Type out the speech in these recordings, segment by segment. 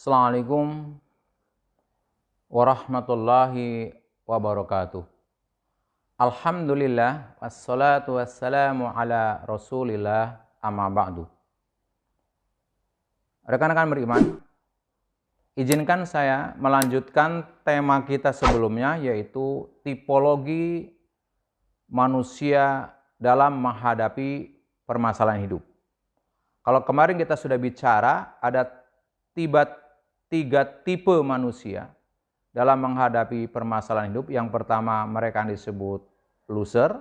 Assalamualaikum warahmatullahi wabarakatuh. Alhamdulillah wassalatu wassalamu ala Rasulillah amma ba'du. Rekan-rekan beriman, izinkan saya melanjutkan tema kita sebelumnya, yaitu tipologi manusia dalam menghadapi permasalahan hidup. Kalau kemarin kita sudah bicara, ada tiga tipe manusia dalam menghadapi permasalahan hidup. Yang pertama, mereka yang disebut loser.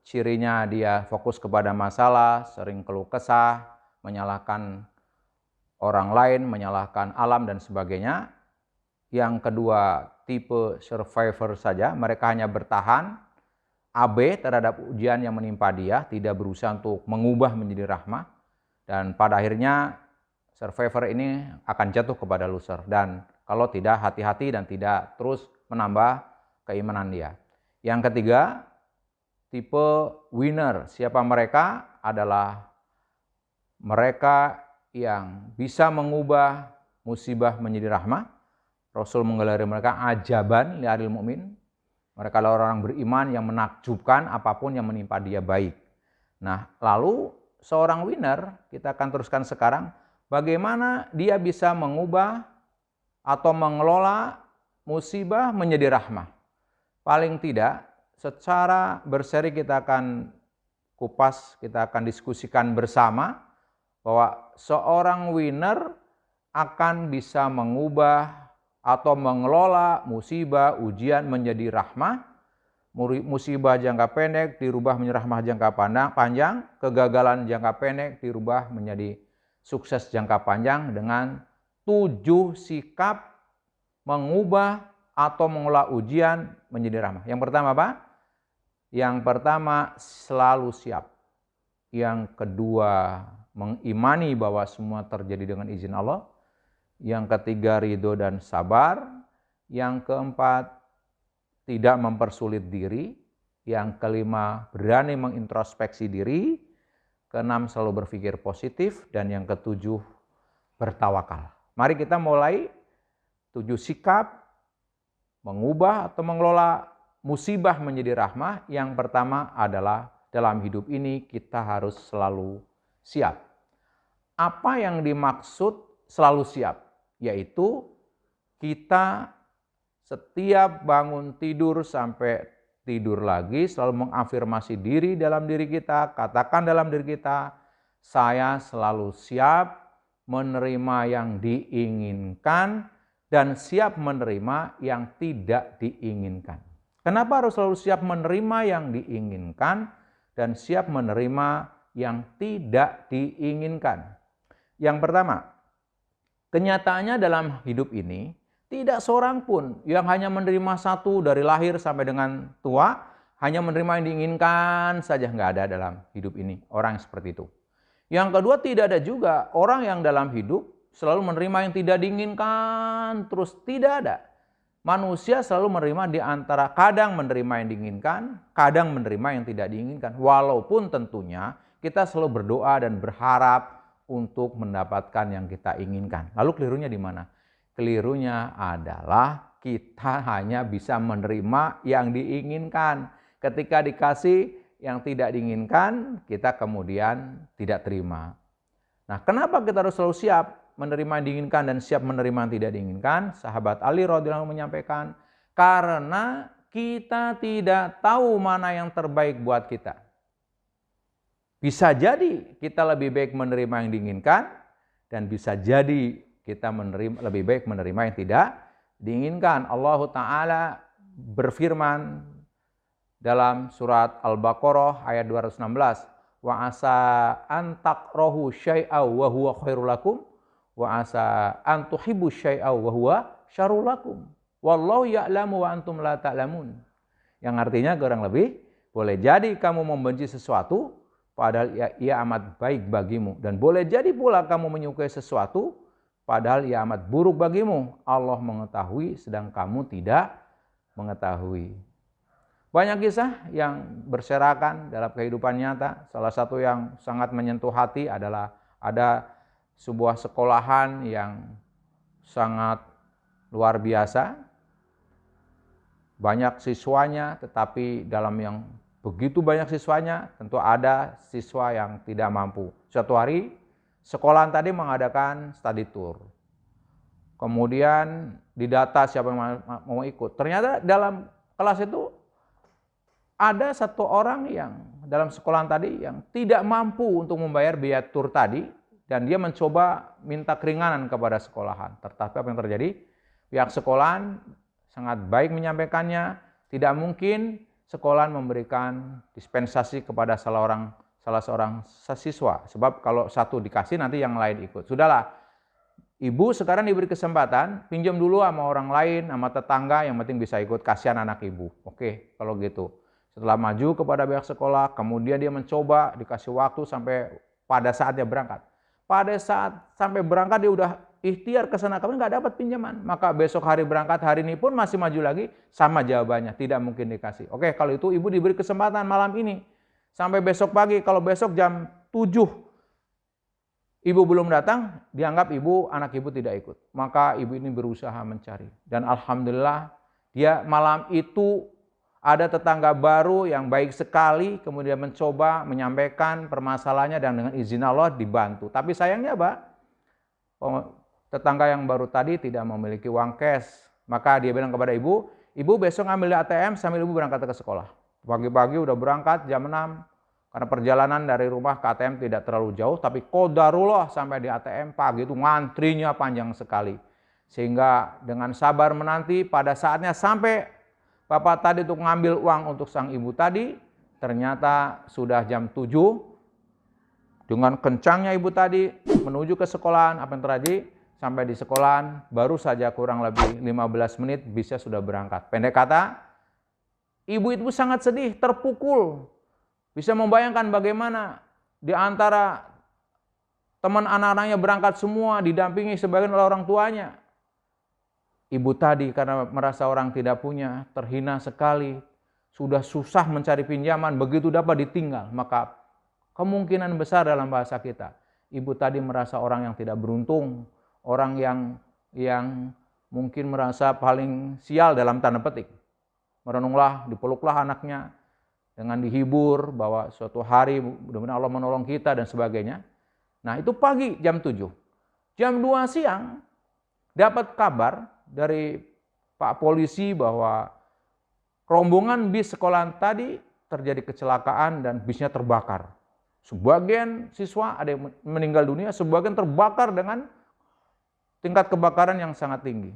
Cirinya dia fokus kepada masalah, sering keluh kesah, menyalahkan orang lain, menyalahkan alam dan sebagainya. Yang kedua, tipe survivor saja. Mereka hanya bertahan, abai terhadap ujian yang menimpa dia, tidak berusaha untuk mengubah menjadi rahmah. Dan pada akhirnya survivor ini akan jatuh kepada loser, dan kalau tidak hati-hati dan tidak terus menambah keimanan dia. Yang ketiga, tipe winner. Siapa mereka? Adalah mereka yang bisa mengubah musibah menjadi rahmah. Rasul menggelari mereka ajaban li'aril mu'min. Mereka adalah orang beriman yang menakjubkan apapun yang menimpa dia baik. Nah, lalu seorang winner, kita akan teruskan sekarang, bagaimana dia bisa mengubah atau mengelola musibah menjadi rahmah. Paling tidak, secara berseri kita akan kupas, kita akan diskusikan bersama bahwa seorang winner akan bisa mengubah atau mengelola musibah, ujian menjadi rahmah. Musibah jangka pendek dirubah menjadi rahmah jangka panjang, kegagalan jangka pendek dirubah menjadi sukses jangka panjang dengan 7 sikap mengubah atau mengelola ujian menjadi rahmah. Yang pertama apa? Yang pertama, selalu siap. Yang kedua, mengimani bahwa semua terjadi dengan izin Allah. Yang ketiga, ridho dan sabar. Yang keempat, tidak mempersulit diri. Yang kelima, berani mengintrospeksi diri. Keenam, selalu berpikir positif. Dan yang ketujuh, bertawakal. Mari kita mulai 7 sikap mengubah atau mengelola musibah menjadi rahmah. Yang pertama adalah dalam hidup ini kita harus selalu siap. Apa yang dimaksud selalu siap? Yaitu kita setiap bangun tidur sampai tidur lagi selalu mengafirmasi diri dalam diri kita, katakan dalam diri kita, saya selalu siap menerima yang diinginkan dan siap menerima yang tidak diinginkan. Kenapa harus selalu siap menerima yang diinginkan dan siap menerima yang tidak diinginkan? Yang pertama, kenyataannya dalam hidup ini tidak seorang pun yang hanya menerima satu dari lahir sampai dengan tua, hanya menerima yang diinginkan saja. Nggak ada dalam hidup ini orang yang seperti itu. Yang kedua, tidak ada juga orang yang dalam hidup selalu menerima yang tidak diinginkan, terus tidak ada. Manusia selalu menerima di antara kadang menerima yang diinginkan, kadang menerima yang tidak diinginkan. Walaupun tentunya kita selalu berdoa dan berharap untuk mendapatkan yang kita inginkan. Lalu kelirunya di mana? Kelirunya adalah kita hanya bisa menerima yang diinginkan. Ketika dikasih yang tidak diinginkan, kita kemudian tidak terima. Nah, kenapa kita harus selalu siap menerima yang diinginkan dan siap menerima yang tidak diinginkan? Sahabat Ali radhiyallahu anhu menyampaikan, karena kita tidak tahu mana yang terbaik buat kita. Bisa jadi kita lebih baik menerima yang diinginkan, dan bisa jadi kita lebih baik menerima yang tidak diinginkan. Allah Ta'ala berfirman dalam surat Al-Baqarah ayat 216, wa asa an takrahu syai'aw wa huwa khairul lakum wa asa an tuhibbu syai'aw wa huwa syarrul lakum wallahu ya'lamu wa antum la ta'lamun. Yang artinya kurang lebih, boleh jadi kamu membenci sesuatu padahal ia amat baik bagimu, dan boleh jadi pula kamu menyukai sesuatu padahal ia amat buruk bagimu. Allah mengetahui sedang kamu tidak mengetahui. Banyak kisah yang berserakan dalam kehidupan nyata. Salah satu yang sangat menyentuh hati adalah ada sebuah sekolahan yang sangat luar biasa. Banyak siswanya, tetapi dalam yang begitu banyak siswanya, tentu ada siswa yang tidak mampu. Suatu hari, sekolahan tadi mengadakan study tour. Kemudian didata siapa yang mau ikut. Ternyata dalam kelas itu ada satu orang yang dalam sekolahan tadi yang tidak mampu untuk membayar biaya tur tadi, dan dia mencoba minta keringanan kepada sekolahan. Tetapi apa yang terjadi? Pihak sekolahan sangat baik menyampaikannya, tidak mungkin sekolahan memberikan dispensasi kepada salah seorang siswa. Sebab kalau satu dikasih nanti yang lain ikut. Sudahlah, ibu sekarang diberi kesempatan, pinjam dulu sama orang lain, sama tetangga, yang penting bisa ikut, kasihan anak ibu. Oke, kalau gitu. Setelah maju kepada pihak sekolah, kemudian dia mencoba, dikasih waktu sampai pada saatnya berangkat. Pada saat sampai berangkat dia udah ikhtiar ke sana kemari, nggak dapat pinjaman. Maka besok hari berangkat, hari ini pun masih maju lagi, sama jawabannya, tidak mungkin dikasih. Oke, kalau itu ibu diberi kesempatan malam ini. Sampai besok pagi, kalau besok jam 7, ibu belum datang, dianggap anak ibu tidak ikut. Maka ibu ini berusaha mencari. Dan alhamdulillah, dia malam itu ada tetangga baru yang baik sekali, kemudian mencoba menyampaikan permasalahannya dan dengan izin Allah dibantu. Tapi sayangnya Pak, tetangga yang baru tadi tidak memiliki uang cash. Maka dia bilang kepada ibu besok ambil ATM sambil ibu berangkat ke sekolah. Pagi-pagi udah berangkat jam 6, karena perjalanan dari rumah ke ATM tidak terlalu jauh, tapi qadarullah sampai di ATM pagi itu ngantrinya panjang sekali. Sehingga dengan sabar menanti, pada saatnya sampai bapak tadi untuk mengambil uang untuk sang ibu tadi, ternyata sudah jam 7. Dengan kencangnya ibu tadi menuju ke sekolahan, apa yang terjadi? Sampai di sekolahan baru saja kurang lebih 15 menit bisa sudah berangkat. Pendek kata, ibu itu sangat sedih, terpukul. Bisa membayangkan bagaimana di antara teman anak-anaknya berangkat semua, didampingi sebagian oleh orang tuanya. Ibu tadi karena merasa orang tidak punya, terhina sekali, sudah susah mencari pinjaman, begitu dapat ditinggal. Maka kemungkinan besar dalam bahasa kita, ibu tadi merasa orang yang tidak beruntung, orang yang mungkin merasa paling sial dalam tanda petik. Merenunglah, dipeluklah anaknya dengan dihibur bahwa suatu hari mudah-mudahan Allah menolong kita dan sebagainya. Nah itu pagi jam 7. Jam 2 siang dapat kabar dari Pak Polisi bahwa rombongan bis sekolahan tadi terjadi kecelakaan dan bisnya terbakar. Sebagian siswa ada yang meninggal dunia, sebagian terbakar dengan tingkat kebakaran yang sangat tinggi.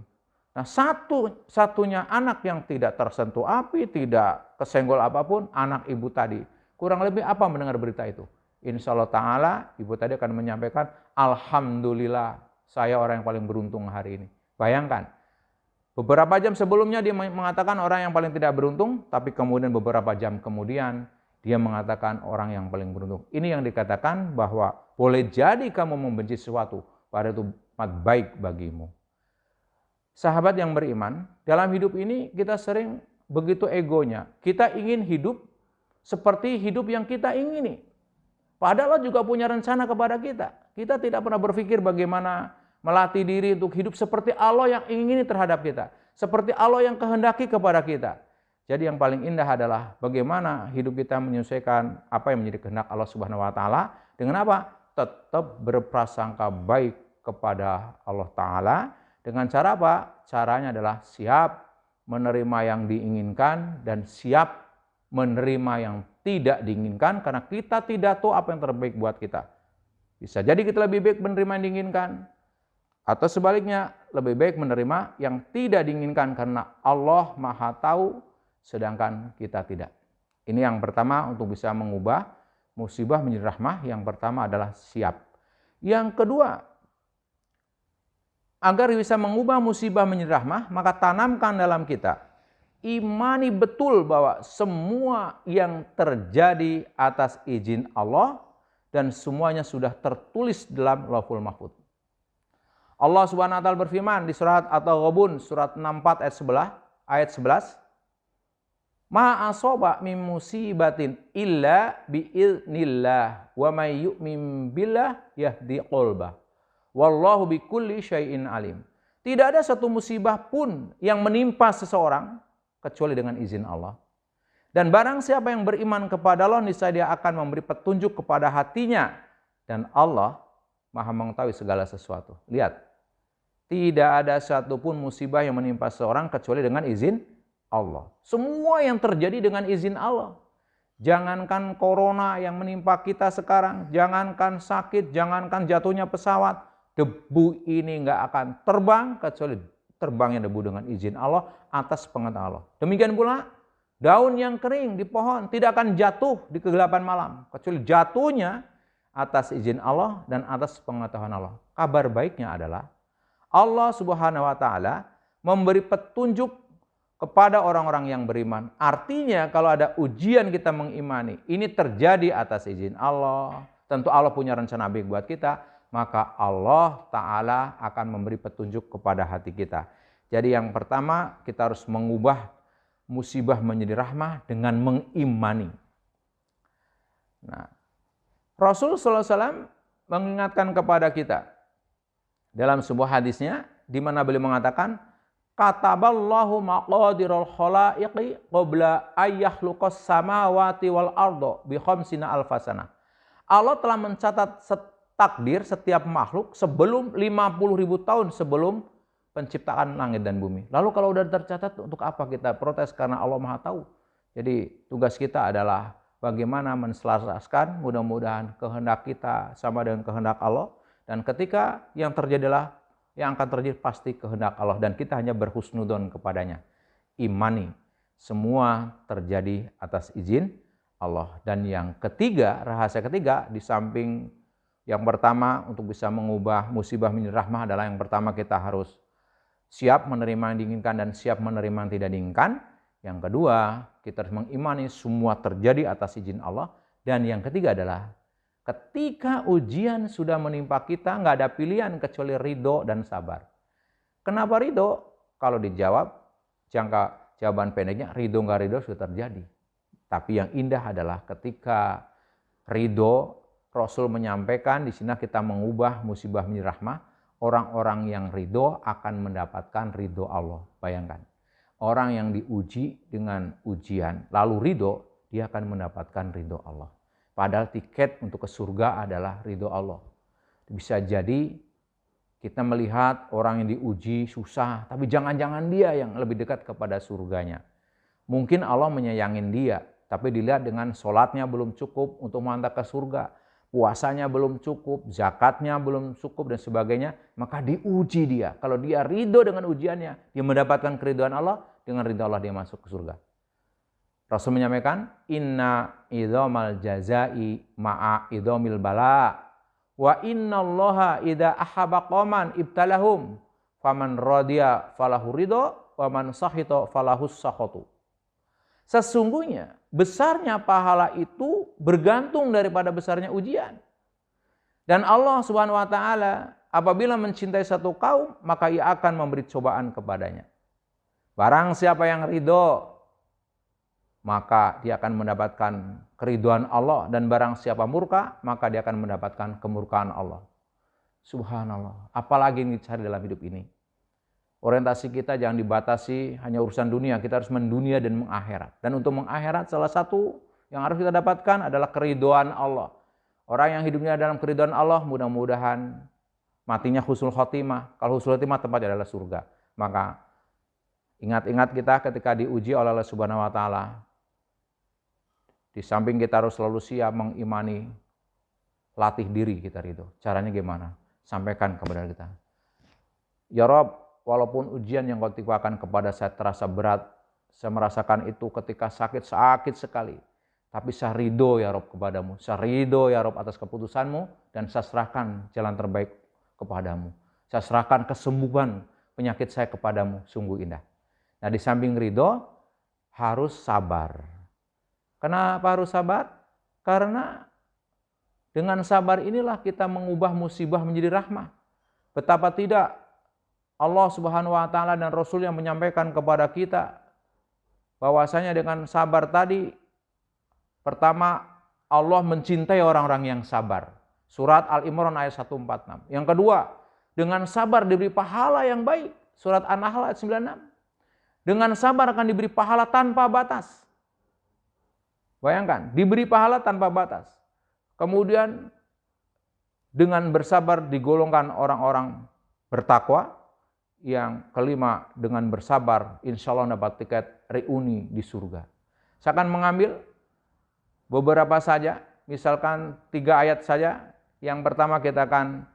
Nah, satu-satunya anak yang tidak tersentuh api, tidak kesenggol apapun, anak ibu tadi. Kurang lebih apa mendengar berita itu? Insya Allah Ta'ala, ibu tadi akan menyampaikan, Alhamdulillah, saya orang yang paling beruntung hari ini. Bayangkan, beberapa jam sebelumnya dia mengatakan orang yang paling tidak beruntung, tapi kemudian beberapa jam kemudian dia mengatakan orang yang paling beruntung. Ini yang dikatakan bahwa boleh jadi kamu membenci sesuatu, pada itu baik bagimu. Sahabat yang beriman, dalam hidup ini kita sering begitu egonya. Kita ingin hidup seperti hidup yang kita ingini. Padahal Allah juga punya rencana kepada kita. Kita tidak pernah berpikir bagaimana melatih diri untuk hidup seperti Allah yang ingini terhadap kita. Seperti Allah yang kehendaki kepada kita. Jadi yang paling indah adalah bagaimana hidup kita menyesuaikan apa yang menjadi kehendak Allah Subhanahu wa Ta'ala. Dengan apa? Tetap berprasangka baik kepada Allah Ta'ala. Dengan cara apa? Caranya adalah siap menerima yang diinginkan dan siap menerima yang tidak diinginkan, karena kita tidak tahu apa yang terbaik buat kita. Bisa jadi kita lebih baik menerima yang diinginkan, atau sebaliknya lebih baik menerima yang tidak diinginkan karena Allah Maha Tahu sedangkan kita tidak. Ini yang pertama untuk bisa mengubah musibah menjadi rahmah, yang pertama adalah siap. Yang kedua, agar bisa mengubah musibah menjadi rahmah, maka tanamkan dalam kita, imani betul bahwa semua yang terjadi atas izin Allah dan semuanya sudah tertulis dalam Lauhul Mahfuz. Allah Subhanahu wa Ta'ala berfirman di surat At-Taghabun surat 64 ayat 11, Ma asoba min musibatin illa biiznillah wa may yu'min billah yahdi qalbah wallahu bikulli syai'in alim. Tidak ada satu musibah pun yang menimpa seseorang kecuali dengan izin Allah. Dan barang siapa yang beriman kepada Allah, niscaya dia akan memberi petunjuk kepada hatinya. Dan Allah Maha mengetahui segala sesuatu. Lihat, tidak ada satupun musibah yang menimpa seseorang kecuali dengan izin Allah. Semua yang terjadi dengan izin Allah. Jangankan corona yang menimpa kita sekarang, jangankan sakit, jangankan jatuhnya pesawat, debu ini nggak akan terbang kecuali terbangnya debu dengan izin Allah atas pengetahuan Allah. Demikian pula daun yang kering di pohon tidak akan jatuh di kegelapan malam kecuali jatuhnya atas izin Allah dan atas pengetahuan Allah. Kabar baiknya adalah Allah Subhanahu wa taala memberi petunjuk kepada orang-orang yang beriman. Artinya kalau ada ujian kita mengimani, ini terjadi atas izin Allah. Tentu Allah punya rencana baik buat kita, maka Allah Ta'ala akan memberi petunjuk kepada hati kita. Jadi yang pertama, kita harus mengubah musibah menjadi rahmah dengan mengimani. Nah, Rasul SAW mengingatkan kepada kita dalam sebuah hadisnya, di mana beliau mengatakan, kataballahu maqadirul khalaiqi qabla ayyahluqas samawati wal ardo bi khamsina alfasana. Allah telah mencatat takdir setiap makhluk sebelum 50.000 tahun sebelum penciptaan langit dan bumi. Lalu kalau sudah tercatat, untuk apa kita protes? Karena Allah Maha tahu. Jadi tugas kita adalah bagaimana menselaraskan, mudah-mudahan kehendak kita sama dengan kehendak Allah. Dan ketika yang terjadilah, yang akan terjadi pasti kehendak Allah. Dan kita hanya berhusnudon kepadanya. Imani, semua terjadi atas izin Allah. Dan yang ketiga, rahasia ketiga, di samping yang pertama untuk bisa mengubah musibah menjadi rahmah adalah yang pertama kita harus siap menerima yang diinginkan dan siap menerima yang tidak diinginkan. Yang kedua, kita harus mengimani semua terjadi atas izin Allah. Dan yang ketiga adalah ketika ujian sudah menimpa kita, nggak ada pilihan kecuali ridho dan sabar. Kenapa ridho? Kalau dijawab, jawaban pendeknya ridho nggak ridho sudah terjadi. Tapi yang indah adalah ketika ridho, Rasul menyampaikan di sini kita mengubah musibah menjadi rahmah. Orang-orang yang ridho akan mendapatkan ridho Allah. Bayangkan, orang yang diuji dengan ujian lalu ridho, dia akan mendapatkan ridho Allah. Padahal tiket untuk ke surga adalah ridho Allah. Bisa jadi kita melihat orang yang diuji susah, tapi jangan-jangan dia yang lebih dekat kepada surganya. Mungkin Allah menyayangin dia, tapi dilihat dengan sholatnya belum cukup untuk mengantar ke surga. Puasanya belum cukup, zakatnya belum cukup dan sebagainya, maka diuji dia. Kalau dia ridho dengan ujiannya, dia mendapatkan keridhaan Allah, dengan ridho Allah dia masuk ke surga. Rasul menyampaikan, inna idhamal jazai ma'a idhamil bala wa innallaha idza ahabba qauman ibtalahum faman radiya falahu ridho wa man sakhita falahus sakhatu. Sesungguhnya besarnya pahala itu bergantung daripada besarnya ujian. Dan Allah Subhanahu wa taala apabila mencintai satu kaum, maka ia akan memberi cobaan kepadanya. Barang siapa yang ridho, maka dia akan mendapatkan keridhaan Allah, dan barang siapa murka, maka dia akan mendapatkan kemurkaan Allah. Subhanallah, apalagi yang dicari dalam hidup ini? Orientasi kita jangan dibatasi hanya urusan dunia, kita harus mendunia dan mengakhirat. Dan untuk mengakhirat salah satu yang harus kita dapatkan adalah keridhaan Allah. Orang yang hidupnya dalam keridhaan Allah mudah-mudahan matinya husnul khotimah. Kalau husnul khotimah tempatnya adalah surga. Maka ingat-ingat kita ketika diuji oleh Allah Subhanahu wa taala. Di samping kita harus selalu siap mengimani, latih diri kita ridho. Caranya gimana? Sampaikan kepada kita. Ya Rob, walaupun ujian yang kau timpakan kepada saya terasa berat, saya merasakan itu ketika sakit sekali. Tapi saya ridho ya Rob kepadamu. Saya ridho ya Rob atas keputusanmu, dan saya serahkan jalan terbaik kepadamu. Saya serahkan kesembuhan penyakit saya kepadamu, sungguh indah. Nah, di samping ridho, harus sabar. Kenapa harus sabar? Karena dengan sabar inilah kita mengubah musibah menjadi rahmah. Betapa tidak Allah Subhanahu wa taala dan Rasul yang menyampaikan kepada kita bahwasanya dengan sabar tadi, pertama, Allah mencintai orang-orang yang sabar. Surat Al-Imran ayat 146. Yang kedua, Dengan sabar diberi pahala yang baik. Surat An-Nahl ayat 96. Dengan sabar akan diberi pahala tanpa batas. Bayangkan, diberi pahala tanpa batas. Kemudian dengan bersabar digolongkan orang-orang bertakwa. Yang kelima, dengan bersabar insya Allah dapat tiket reuni di surga. Saya akan mengambil beberapa saja, misalkan 3 ayat saja. Yang pertama kita akan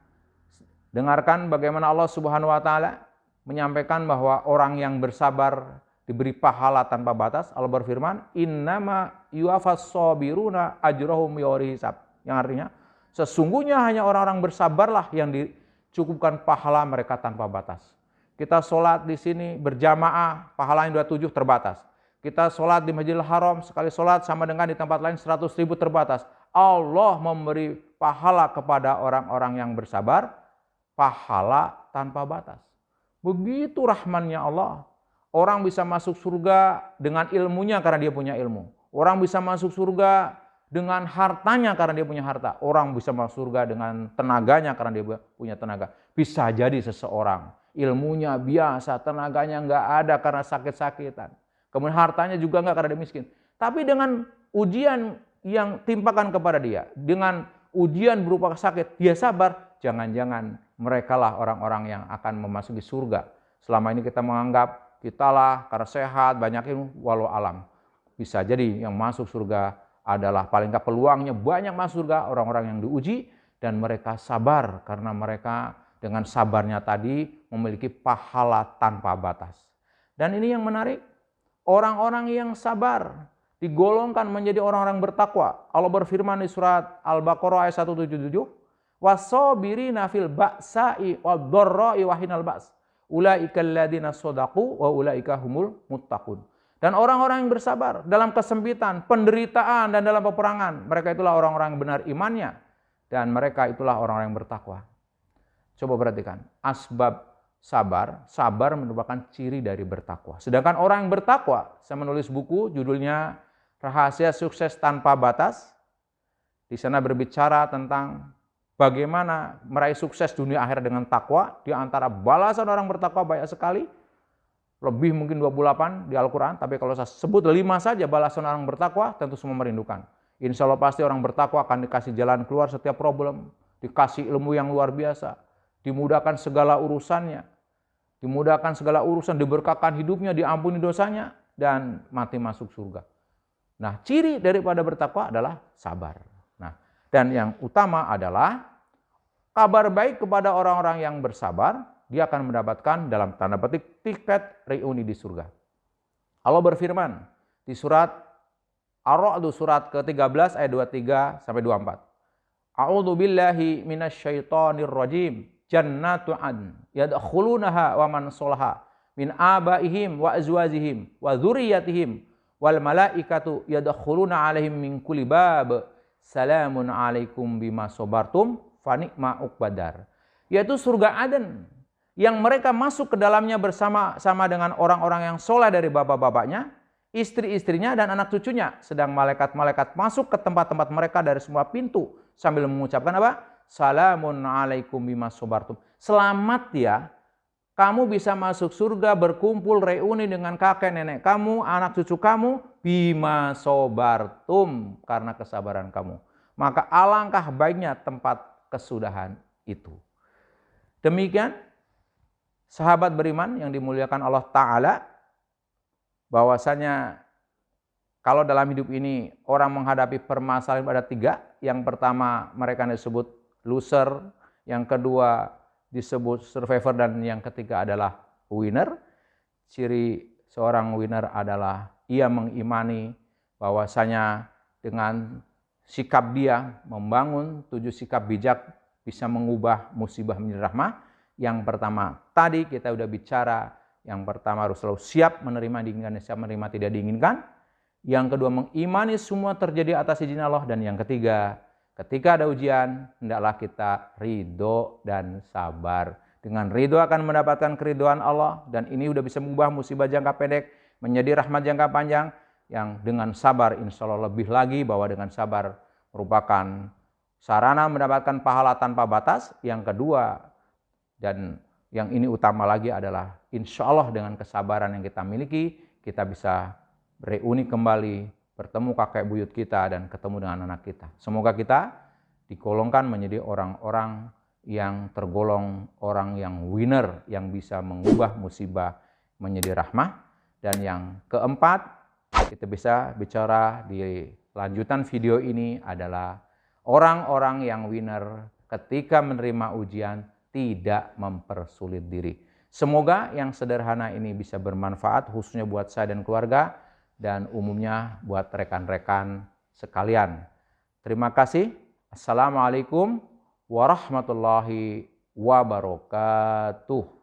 dengarkan bagaimana Allah Subhanahu wa taala menyampaikan bahwa orang yang bersabar diberi pahala tanpa batas. Allah berfirman, "Innama yuwaffas shabiruna ajrahum bighairi hisab." Yang artinya, sesungguhnya hanya orang-orang bersabarlah yang dicukupkan pahala mereka tanpa batas. Kita sholat di sini berjamaah, pahalanya 27 terbatas. Kita sholat di Masjidil Haram, sekali sholat sama dengan di tempat lain 100.000 terbatas. Allah memberi pahala kepada orang-orang yang bersabar, pahala tanpa batas. Begitu rahmannya Allah. Orang bisa masuk surga dengan ilmunya karena dia punya ilmu. Orang bisa masuk surga dengan hartanya karena dia punya harta. Orang bisa masuk surga dengan tenaganya karena dia punya tenaga. Bisa jadi seseorang ilmunya biasa, tenaganya nggak ada karena sakit-sakitan. Kemudian hartanya juga nggak karena dia miskin. Tapi dengan ujian yang timpakan kepada dia, dengan ujian berupa sakit, dia sabar. Jangan-jangan merekalah orang-orang yang akan memasuki surga. Selama ini kita menganggap kitalah karena sehat, banyak ilmu, walau alam. Bisa jadi yang masuk surga adalah paling nggak peluangnya banyak masuk surga orang-orang yang diuji dan mereka sabar karena mereka dengan sabarnya tadi memiliki pahala tanpa batas. Dan ini yang menarik, orang-orang yang sabar digolongkan menjadi orang-orang bertakwa. Allah berfirman di surat Al-Baqarah ayat 177, "Wasabirina fil ba'sa'i wad-dharra'i wa hinal ba's. Ulaika alladziina shadaqu wa ulaika humul muttaqun." Dan orang-orang yang bersabar dalam kesempitan, penderitaan dan dalam peperangan, mereka itulah orang-orang yang benar imannya dan mereka itulah orang-orang yang bertakwa. Coba perhatikan, asbab sabar merupakan ciri dari bertakwa. Sedangkan orang yang bertakwa, saya menulis buku judulnya Rahasia Sukses Tanpa Batas. Di sana berbicara tentang bagaimana meraih sukses dunia akhirat dengan takwa. Di antara balasan orang bertakwa banyak sekali, lebih mungkin 28 di Al-Quran. Tapi kalau saya sebut 5 saja balasan orang bertakwa, tentu semua merindukan. Insya Allah pasti orang bertakwa akan dikasih jalan keluar setiap problem, dikasih ilmu yang luar biasa, dimudahkan segala urusannya, diberkahkan hidupnya, diampuni dosanya, dan mati masuk surga. Nah, ciri daripada bertakwa adalah sabar. Nah, dan yang utama adalah kabar baik kepada orang-orang yang bersabar, dia akan mendapatkan dalam tanda petik tiket reuni di surga. Allah berfirman di surat Ar-Ra'd surat ke-13 ayat 23 sampai 24. A'udzu billahi minasyaitonir rajim. Jannatu adn yadkhulunaha wa man sholaha min abaihim wa azwajihim wa dzurriyyatihim wal malaikatu yadkhuluna alaihim min kulli bab salamun alaikum bima sabartum fa ni'ma uqbadar. Yaitu surga Aden yang mereka masuk ke dalamnya bersama-sama dengan orang-orang yang soleh dari bapak-bapaknya, istri-istrinya dan anak cucunya, sedang malaikat-malaikat masuk ke tempat-tempat mereka dari semua pintu sambil mengucapkan apa? Salamun alaikum bima sabartum. Selamat ya, kamu bisa masuk surga berkumpul reuni dengan kakek nenek kamu, anak cucu kamu, bima sabartum, karena kesabaran kamu. Maka alangkah baiknya tempat kesudahan itu. Demikian sahabat beriman yang dimuliakan Allah Ta'ala, bahwasanya kalau dalam hidup ini orang menghadapi permasalahan ada 3. Yang pertama mereka disebut loser, yang kedua disebut survivor, dan yang ketiga adalah winner. Ciri seorang winner adalah ia mengimani bahwasanya dengan sikap dia membangun 7 sikap bijak bisa mengubah musibah menjadi rahmah. Yang pertama tadi kita sudah bicara, yang pertama harus selalu siap menerima diinginkan, siap menerima tidak diinginkan. Yang kedua mengimani semua terjadi atas izin Allah, dan yang ketiga ketika ada ujian, hendaklah kita ridho dan sabar. Dengan ridho akan mendapatkan keridhoan Allah, dan ini sudah bisa mengubah musibah jangka pendek menjadi rahmat jangka panjang. Yang dengan sabar insya Allah lebih lagi, bahwa dengan sabar merupakan sarana mendapatkan pahala tanpa batas. Yang kedua, Dan yang ini utama lagi adalah insya Allah dengan kesabaran yang kita miliki, kita bisa reuni kembali, bertemu kakek buyut kita dan ketemu dengan anak kita. Semoga kita digolongkan menjadi orang-orang yang tergolong orang yang winner, yang bisa mengubah musibah menjadi rahmah. Dan yang keempat, kita bisa bicara di lanjutan video ini adalah orang-orang yang winner ketika menerima ujian tidak mempersulit diri. Semoga yang sederhana ini bisa bermanfaat khususnya buat saya dan keluarga dan umumnya buat rekan-rekan sekalian. Terima kasih. Assalamualaikum warahmatullahi wabarakatuh.